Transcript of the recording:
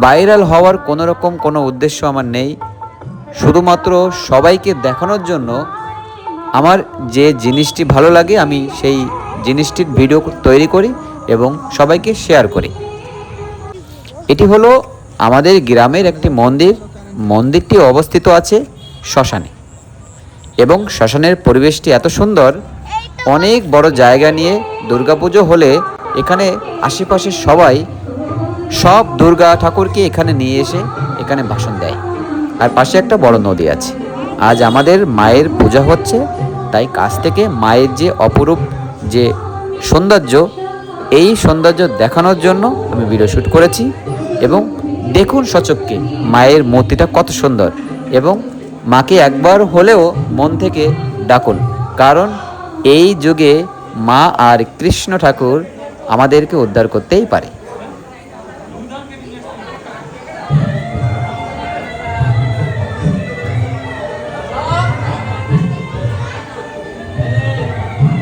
Viral হওয়ার কোনো উদ্দেশ্য আমার নেই, শুধুমাত্র সবাইকে দেখানোর জন্য আমার যে জিনিসটি ভালো লাগে আমি সেই জিনিসটির ভিডিও তৈরি করি এবং সবাইকে শেয়ার করি। এটি হলো আমাদের গ্রামের একটি মন্দির। মন্দিরটি অবস্থিত আছে শ্মশানে এবং শ্মশানের পরিবেশটি এত সুন্দর, অনেক বড় জায়গা নিয়ে দুর্গাপুজো হলে এখানে আশেপাশের সবাই সব দুর্গা ঠাকুরকে এখানে নিয়ে এসে এখানে ভাষণ দেয়। আর পাশে একটা বড় নদী আছে। আজ আমাদের মায়ের পূজা হচ্ছে, তাই কাছ থেকে মায়ের যে অপরূপ যে সৌন্দর্য, এই সৌন্দর্য দেখানোর জন্য আমি ভিডিও শ্যুট করেছি। এবং দেখুন সচক্ষে মায়ের মূর্তিটা কত সুন্দর, এবং মাকে একবার হলেও মন থেকে ডাকুন, কারণ এই যুগে মা আর কৃষ্ণ ঠাকুর আমাদেরকে উদ্ধার করতেই পারে।